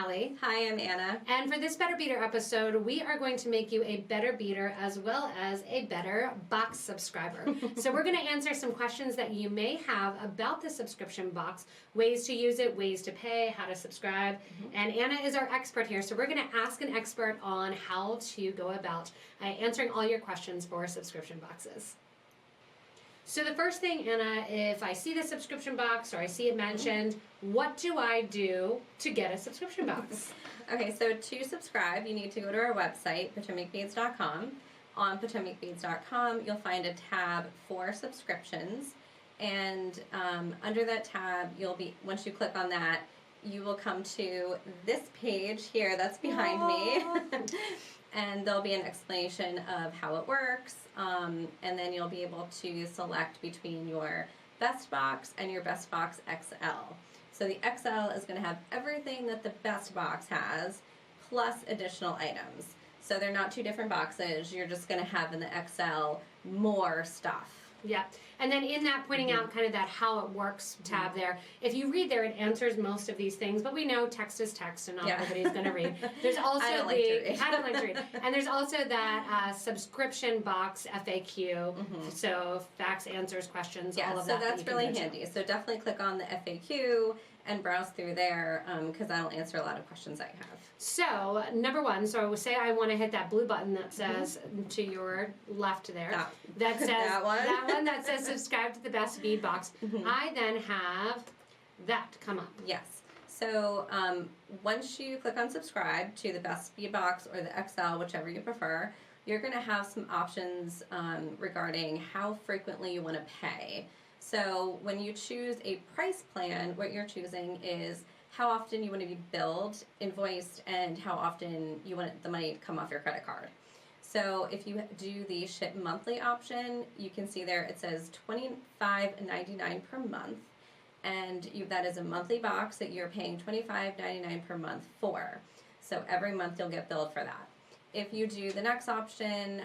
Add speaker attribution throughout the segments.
Speaker 1: Allie.
Speaker 2: Hi, I'm Anna.
Speaker 1: And for this Better Beader episode, we are going to make you a better beader as well as a better box subscriber. So we're going to answer some questions that you may have about the subscription box, ways to use it, ways to pay, how to subscribe. And Anna is our expert here, so we're going to ask an expert on how to go about answering all your questions for subscription boxes. So the first thing, Anna, if I see the subscription box or I see it mentioned, what do I do to get a subscription box?
Speaker 2: Okay, so to subscribe, you need to go to our website, PotomacBeads.com. On PotomacBeads.com, you'll find a tab for subscriptions, and under that tab, once you click on that, you will come to this page here that's behind me. And there'll be an explanation of how it works, and then you'll be able to select between your Best Box and your Best Box XL. So the XL is going to have everything that the Best Box has, plus additional items. So they're not two different boxes, you're just going to have in the XL more stuff.
Speaker 1: Yeah, and then in that pointing out kind of that how it works tab there, if you read there, it answers most of these things, but we know text is text and not everybody's going to read. There's also
Speaker 2: I don't like to read.
Speaker 1: And there's also that subscription box FAQ, so facts, answers, questions, all of that.
Speaker 2: So that's really handy. So definitely click on the FAQ and browse through there, because that'll answer a lot of questions I have.
Speaker 1: So, number one, so say I want to hit that blue button that says to your left there. That says
Speaker 2: that one
Speaker 1: that says subscribe to the Best Bead Box. I then have that come up.
Speaker 2: Yes. So once you click on subscribe to the Best Bead Box or the XL, whichever you prefer, you're going to have some options regarding how frequently you want to pay. So when you choose a price plan, what you're choosing is how often you want to be billed, invoiced, and how often you want the money to come off your credit card. So if you do the ship monthly option, you can see there it says $25.99 per month, and that is a monthly box that you're paying $25.99 per month for. So every month you'll get billed for that. If you do the next option,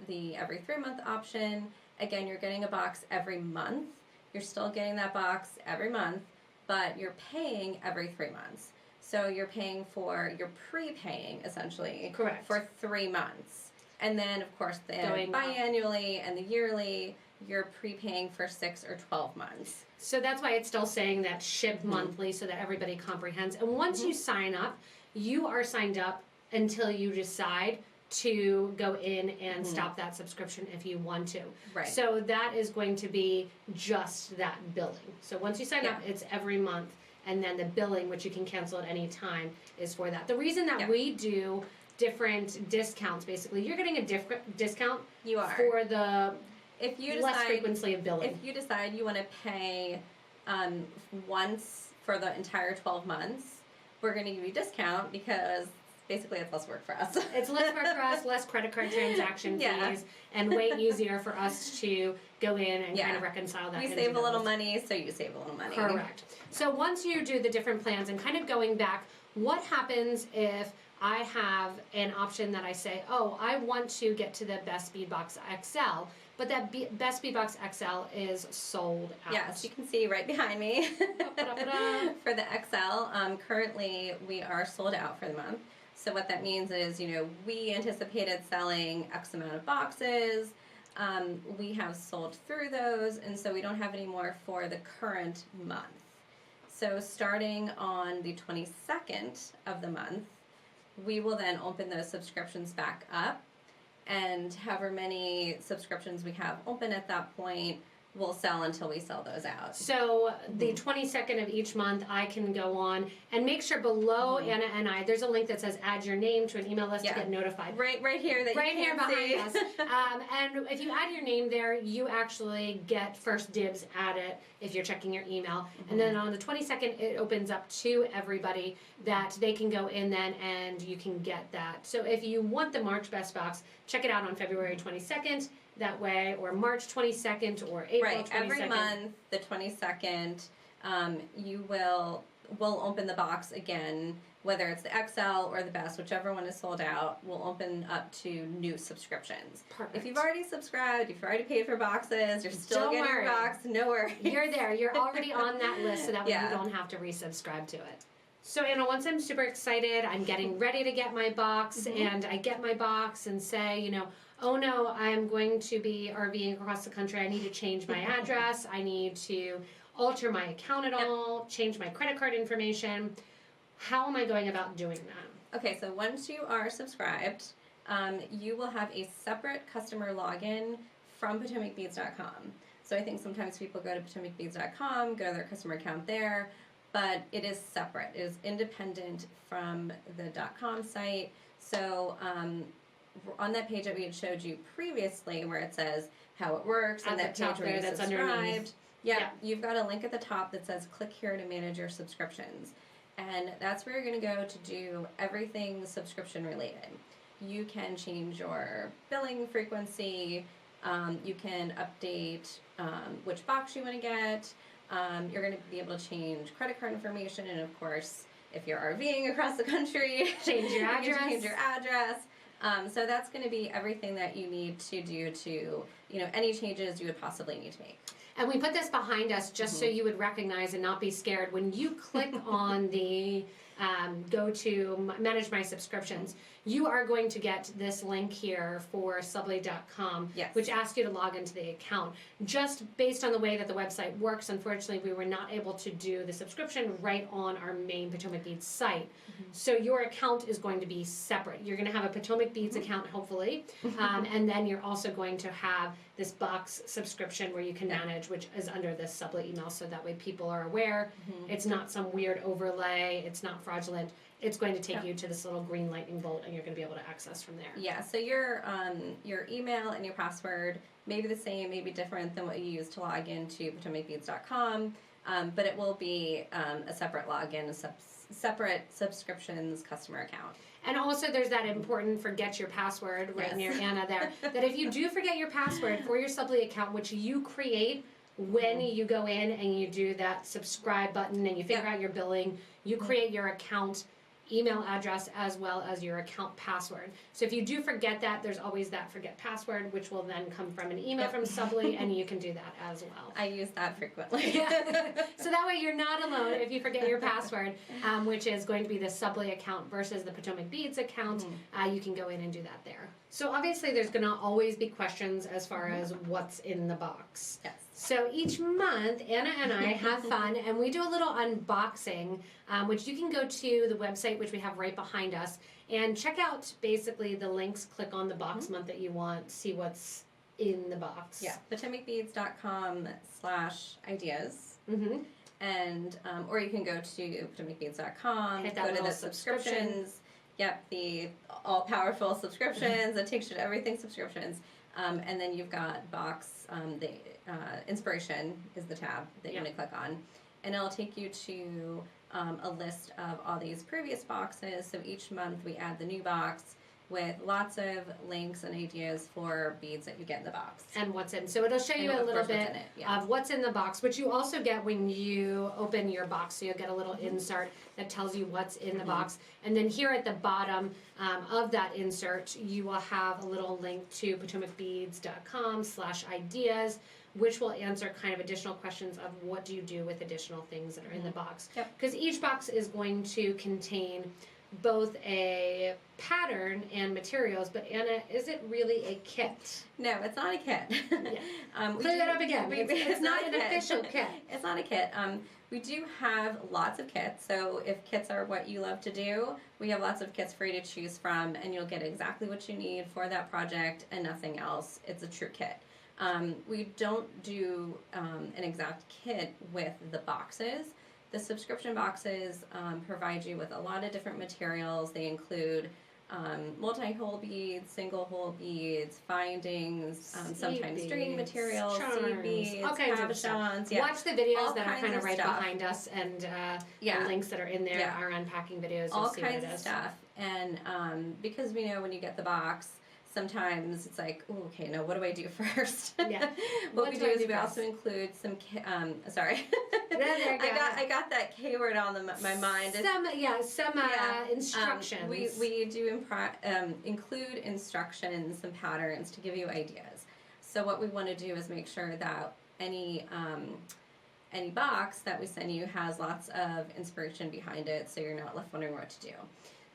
Speaker 2: the every 3-month option, again, you're getting a box every month. You're still getting that box every month, but you're paying every 3 months. So you're prepaying essentially.
Speaker 1: Correct.
Speaker 2: For 3 months. And then, of course, the biannually and the yearly, you're prepaying for 6 or 12 months.
Speaker 1: So that's why it's still saying that ship monthly so that everybody comprehends. And once you sign up, you are signed up until you decide to go in and stop that subscription if you want to.
Speaker 2: Right.
Speaker 1: So that is going to be just that billing. So once you sign up, it's every month, and then the billing, which you can cancel at any time, is for that. The reason that we do different discounts, basically, you're getting a different discount for the less frequency of billing.
Speaker 2: If you decide you want to pay once for the entire 12 months, we're going to give you a discount because basically it's less work for us.
Speaker 1: It's less work for us, less credit card transaction fees, and way easier for us to go in and kind of reconcile that.
Speaker 2: We save a little money, so you save a little money.
Speaker 1: Correct. So once you do the different plans and kind of going back, what happens if I have an option that I say, oh, I want to get to the Best Bead Box XL, but that Best Bead Box XL is sold out.
Speaker 2: Yes, you can see right behind me. For the XL, currently we are sold out for the month. So what that means is, we anticipated selling X amount of boxes. We have sold through those, and so we don't have any more for the current month. So starting on the 22nd of the month, we will then open those subscriptions back up, and however many subscriptions we have open at that point, we'll sell until we sell those out.
Speaker 1: So the 22nd of each month, I can go on and make sure below Anna and I, there's a link that says add your name to an email list to get notified.
Speaker 2: Right here
Speaker 1: behind us. And if you add your name there, you actually get first dibs at it if you're checking your email. And then on the 22nd, it opens up to everybody that they can go in then and you can get that. So if you want the March Best Box, check it out on February 22nd. That way, or March 22nd, or April 22nd.
Speaker 2: Every month, the 22nd, we'll open the box again, whether it's the XL or the Best, whichever one is sold out, we'll open up to new subscriptions.
Speaker 1: Perfect.
Speaker 2: If you've already subscribed, if you've already paid for boxes, you're still getting your box, no worries.
Speaker 1: You're there. You're already on that list, so that way you don't have to resubscribe to it. So Anna, once I'm super excited, I'm getting ready to get my box, and I get my box and say, you know, oh no, I'm going to be RVing across the country. I need to change my address. I need to alter my account at all, change my credit card information. How am I going about doing that?
Speaker 2: Okay, so once you are subscribed, you will have a separate customer login from PotomacBeads.com. So I think sometimes people go to PotomacBeads.com, go to their customer account there, but it is separate. It is independent from the .com site. So on that page that we had showed you previously, where it says how it works,
Speaker 1: At
Speaker 2: and that
Speaker 1: the top
Speaker 2: page where
Speaker 1: there,
Speaker 2: you
Speaker 1: that's
Speaker 2: subscribed,
Speaker 1: underneath.
Speaker 2: you've got a link at the top that says click here to manage your subscriptions. And that's where you're going to go to do everything subscription related. You can change your billing frequency. You can update which box you want to get. You're going to be able to change credit card information, and of course, if you're RVing across the country,
Speaker 1: Change your address.
Speaker 2: you can change your address. So that's going to be everything that you need to do to, you know, any changes you would possibly need to make.
Speaker 1: And we put this behind us just so you would recognize and not be scared. When you click on the go to manage my subscriptions, you are going to get this link here for subly.com, which asks you to log into the account. Just based on the way that the website works, unfortunately, we were not able to do the subscription right on our main Potomac Beads site. So your account is going to be separate. You're going to have a Potomac Beads account, hopefully, and then you're also going to have this box subscription where you can manage, which is under this Subly email, so that way people are aware. It's not some weird overlay. It's not fraudulent. It's going to take you to this little green lightning bolt, and you're going to be able to access from there.
Speaker 2: Yeah, so your email and your password may be the same, may be different than what you use to log into PotomacBeads.com, but it will be a separate login, separate subscriptions customer account.
Speaker 1: And also there's that important forget your password right near Anna there, that if you do forget your password for your Subly account, which you create when you go in and you do that subscribe button and you figure out your billing, you create your account email address as well as your account password. So if you do forget that, there's always that forget password, which will then come from an email from Subly, and you can do that as well.
Speaker 2: I use that frequently.
Speaker 1: So that way you're not alone if you forget your password, which is going to be the Subly account versus the Potomac Beads account. You can go in and do that there. So obviously there's going to always be questions as far as what's in the box.
Speaker 2: Yes.
Speaker 1: So each month, Anna and I have fun, and we do a little unboxing, which you can go to the website, which we have right behind us, and check out basically the links. Click on the box month that you want, see what's in the box.
Speaker 2: Yeah, PotomacBeads.com/ideas. And or you can go to PotomacBeads.com, go to the subscriptions. Yep, the all-powerful subscriptions that takes you to everything subscriptions. And then you've got box, the inspiration is the tab that you're going to click on. And it'll take you to a list of all these previous boxes. So each month we add the new box with lots of links and ideas for beads that you get in the box.
Speaker 1: And what's in. So it'll show you a little bit of what's in the box, which you also get when you open your box. So you'll get a little insert that tells you what's in the box. And then here at the bottom of that insert, you will have a little link to PotomacBeads.com/ideas, which will answer kind of additional questions of what do you do with additional things that are in the box. Because each box is going to contain both a pattern and materials, but Anna, is it really a kit?
Speaker 2: No, it's not a kit.
Speaker 1: Clear that up again. It's not an official kit.
Speaker 2: It's not a kit. We do have lots of kits, so if kits are what you love to do, we have lots of kits for you to choose from, and you'll get exactly what you need for that project and nothing else. It's a true kit. We don't do an exact kit with the boxes. The subscription boxes provide you with a lot of different materials. They include multi-hole beads, single-hole beads, findings, sometimes string materials, seed beads,
Speaker 1: all kinds of stuff. Watch the videos that are kind of right behind us, and the links that are in there are unpacking videos.
Speaker 2: All kinds of stuff. And because we know when you get the box, sometimes it's like, oh, okay, now what do I do first? What we do is we also include some, sorry. I got that K word on my mind.
Speaker 1: Some instructions.
Speaker 2: We do include instructions, some patterns to give you ideas. So what we want to do is make sure that any any box that we send you has lots of inspiration behind it, so you're not left wondering what to do.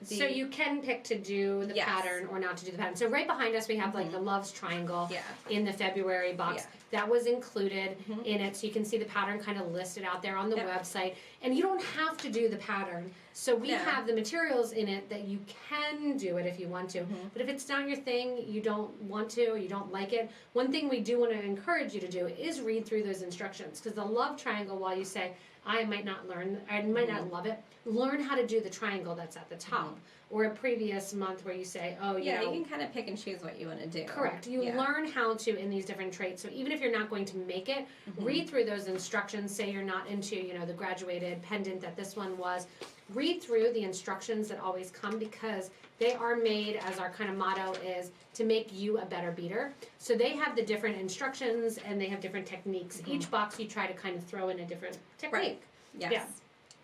Speaker 1: So you can pick to do the pattern or not to do the pattern. So right behind us we have like the Loves Triangle in the February box. That was included in it, so you can see the pattern kind of listed out there on the website. And you don't have to do the pattern. So we have the materials in it that you can do it if you want to. But if it's not your thing, you don't want to, or you don't like it, one thing we do want to encourage you to do is read through those instructions. Because the Love Triangle, while you say, I might not love it, learn how to do the triangle that's at the top. Or a previous month where you say, oh, you know,
Speaker 2: you can kind of pick and choose what you want to do.
Speaker 1: Correct. You learn how to in these different traits. So even if you're not going to make it, read through those instructions. Say you're not into, you know, the graduated pendant that this one was. Read through the instructions that always come, because they are made, as our kind of motto is, to make you a better beader. So they have the different instructions and they have different techniques. Each box you try to kind of throw in a different technique.
Speaker 2: Yes.
Speaker 1: Yeah,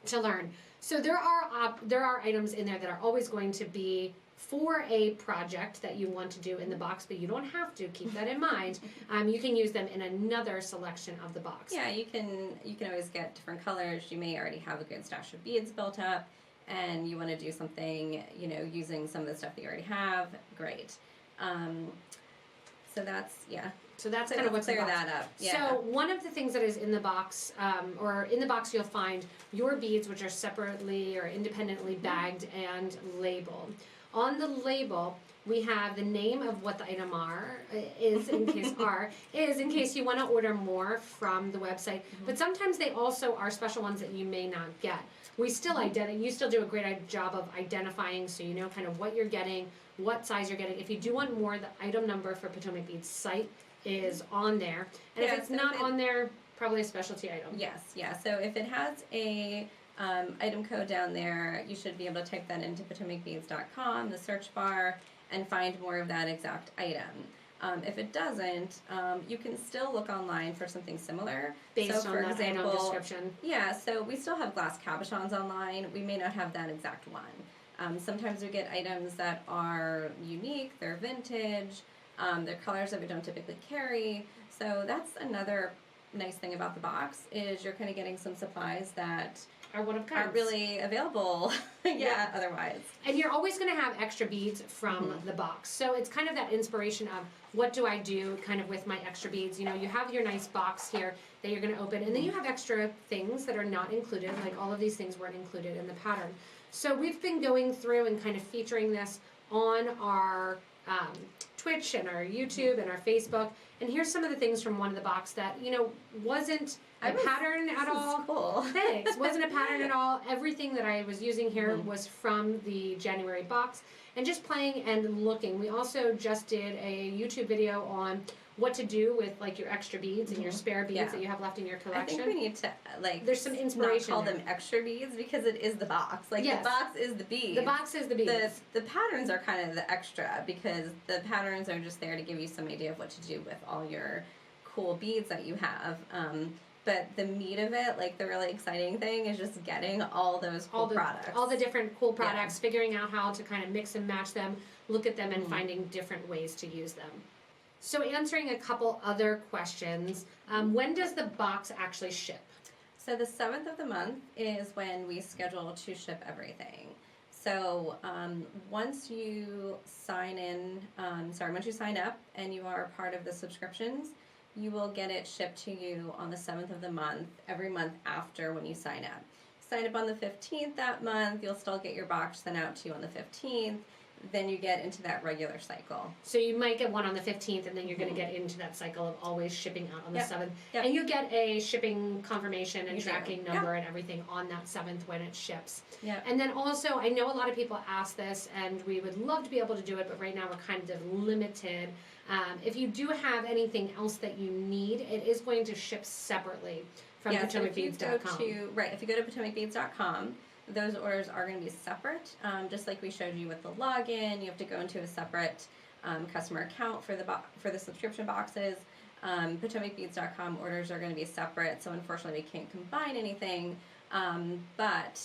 Speaker 1: to learn. So there are items in there that are always going to be for a project that you want to do in the box, but you don't have to. Keep that in mind. You can use them in another selection of the box.
Speaker 2: Yeah, you can always get different colors. You may already have a good stash of beads built up, and you want to do something, you know, using some of the stuff that you already have. Great. So that's
Speaker 1: So that's kind of what's
Speaker 2: clear that up. Yeah.
Speaker 1: So one of the things that is in the box, or in the box you'll find your beads, which are separately or independently bagged and labeled. On the label, we have the name of what the item is in case you want to order more from the website. But sometimes they also are special ones that you may not get. We still you still do a great job of identifying, so you know kind of what you're getting, what size you're getting. If you do want more, the item number for Potomac Beads site is on there. And if it's not on there, probably a specialty item.
Speaker 2: Yes, yeah. So if it has a item code down there, you should be able to type that into PotomacBeads.com, the search bar, and find more of that exact item. If it doesn't, you can still look online for something similar.
Speaker 1: Based on that item description.
Speaker 2: Yeah, so we still have glass cabochons online. We may not have that exact one. Sometimes we get items that are unique, they're vintage, they're colors that we don't typically carry. So that's another nice thing about the box, is you're kind of getting some supplies that
Speaker 1: are one of
Speaker 2: aren't really available otherwise.
Speaker 1: And you're always going to have extra beads from the box. So it's kind of that inspiration of what do I do kind of with my extra beads. You know, you have your nice box here that you're going to open, and then you have extra things that are not included, like all of these things weren't included in the pattern. So we've been going through and kind of featuring this on our Twitch and our YouTube and our Facebook. And here's some of the things from one of the box that, you know, wasn't a pattern at all.
Speaker 2: Cool.
Speaker 1: Thanks. Wasn't a pattern at all. Everything that I was using here was from the January box. And just playing and looking. We also just did a YouTube video on what to do with like your extra beads and your spare beads that you have left in your collection.
Speaker 2: I think we need to
Speaker 1: there's some inspiration.
Speaker 2: Not call them extra beads, because it is the box. Like the box is the beads.
Speaker 1: The box is the beads.
Speaker 2: The patterns are kind of the extra, because the patterns are just there to give you some idea of what to do with all your cool beads that you have. But the meat of it, like the really exciting thing, is just getting all those cool products.
Speaker 1: All the different cool products, figuring out how to kind of mix and match them, look at them, and finding different ways to use them. So answering a couple other questions, when does the box actually ship?
Speaker 2: So the 7th of the month is when we schedule to ship everything. So once you sign up and you are part of the subscriptions, you will get it shipped to you on the 7th of the month, every month after when you sign up. Sign up on the 15th that month, you'll still get your box sent out to you on the 15th. Then you get into that regular cycle.
Speaker 1: So you might get one on the 15th, and then you're going to get into that cycle of always shipping out on the 7th.
Speaker 2: Yep.
Speaker 1: And you get a shipping confirmation and tracking number and everything on that 7th when it ships.
Speaker 2: Yep.
Speaker 1: And then also, I know a lot of people ask this, and we would love to be able to do it, but right now we're kind of limited. If you do have anything else that you need, it is going to ship separately from PotomacBeads.com.
Speaker 2: If you go to PotomacBeads.com, those orders are going to be separate, just like we showed you with the login. You have to go into a separate customer account for the subscription boxes. PotomacBeads.com orders are going to be separate, so unfortunately we can't combine anything. But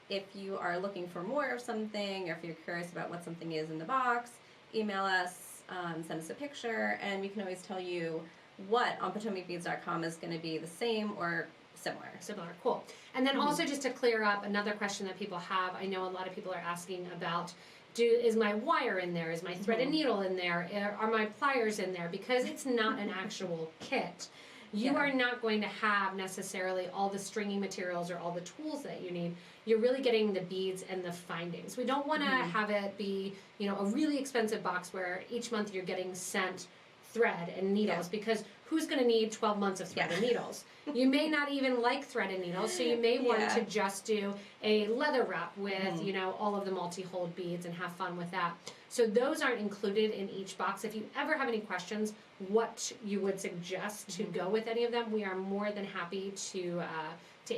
Speaker 2: if you are looking for more of something, or if you're curious about what something is in the box, email us, send us a picture, and we can always tell you what on PotomacBeads.com is going to be the same or similar.
Speaker 1: Similar, cool. And then also just to clear up another question that people have, I know a lot of people are asking about, is my wire in there? Is my thread and needle in there? Are my pliers in there? Because it's not an actual kit. You are not going to have necessarily all the stringing materials or all the tools that you need. You're really getting the beads and the findings. We don't want to have it be, you know, a really expensive box where each month you're getting sent thread and needles, because who's going to need 12 months of thread and needles? You may not even like thread and needles, so you may want to just do a leather wrap with, you know, all of the multi-hold beads and have fun with that. So those aren't included in each box. If you ever have any questions, what you would suggest to go with any of them, we are more than happy to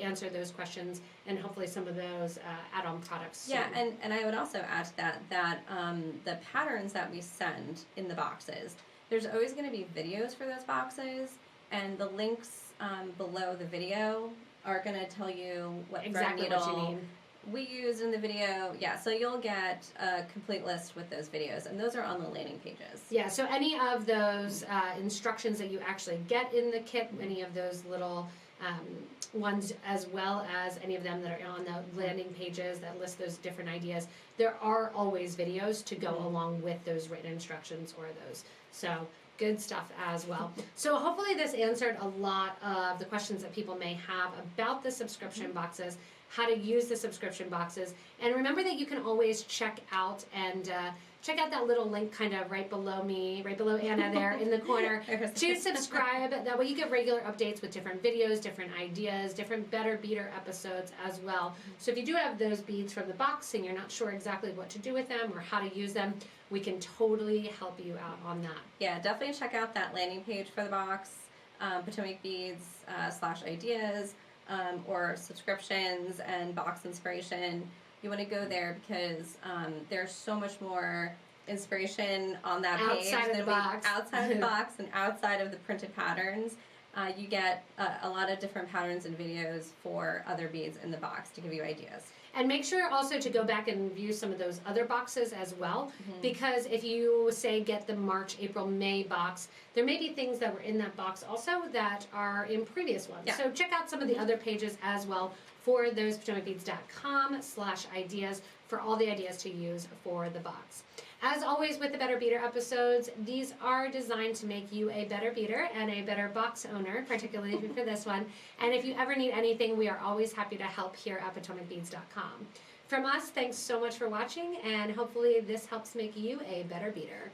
Speaker 1: answer those questions and hopefully some of those add-on products soon.
Speaker 2: Yeah, and I would also add to that the patterns that we send in the boxes, there's always going to be videos for those boxes, and the links below the video are going to tell you what
Speaker 1: exactly
Speaker 2: thread
Speaker 1: what you
Speaker 2: needle
Speaker 1: need.
Speaker 2: we use in the video. Yeah, so you'll get a complete list with those videos, and those are on the landing pages.
Speaker 1: Yeah, so any of those instructions that you actually get in the kit, any of those little ones, as well as any of them that are on the landing pages that list those different ideas, there are always videos to go along with those written instructions or those. So good stuff as well. So hopefully this answered a lot of the questions that people may have about the subscription boxes, how to use the subscription boxes. And remember that you can always check out that little link kind of right below me, right below Anna there in the corner to subscribe. That way you get regular updates with different videos, different ideas, different Better Beader episodes as well. So if you do have those beads from the box and you're not sure exactly what to do with them or how to use them, we can totally help you out on that.
Speaker 2: Yeah, definitely check out that landing page for the box, PotomacBeads /ideas, or subscriptions and box inspiration. You want to go there because there's so much more inspiration on that page
Speaker 1: outside of the box.
Speaker 2: Outside of the box and outside of the printed patterns. You get a lot of different patterns and videos for other beads in the box to give you ideas.
Speaker 1: And make sure also to go back and view some of those other boxes as well, because if you, say, get the March, April, May box, there may be things that were in that box also that are in previous ones.
Speaker 2: Yeah.
Speaker 1: So check out some of the other pages as well for those PotomacBeads.com/ideas for all the ideas to use for the box. As always with the Better Beader episodes, these are designed to make you a better beader and a better box owner, particularly for this one. And if you ever need anything, we are always happy to help here at PotomacBeads.com. From us, thanks so much for watching, and hopefully this helps make you a better beader.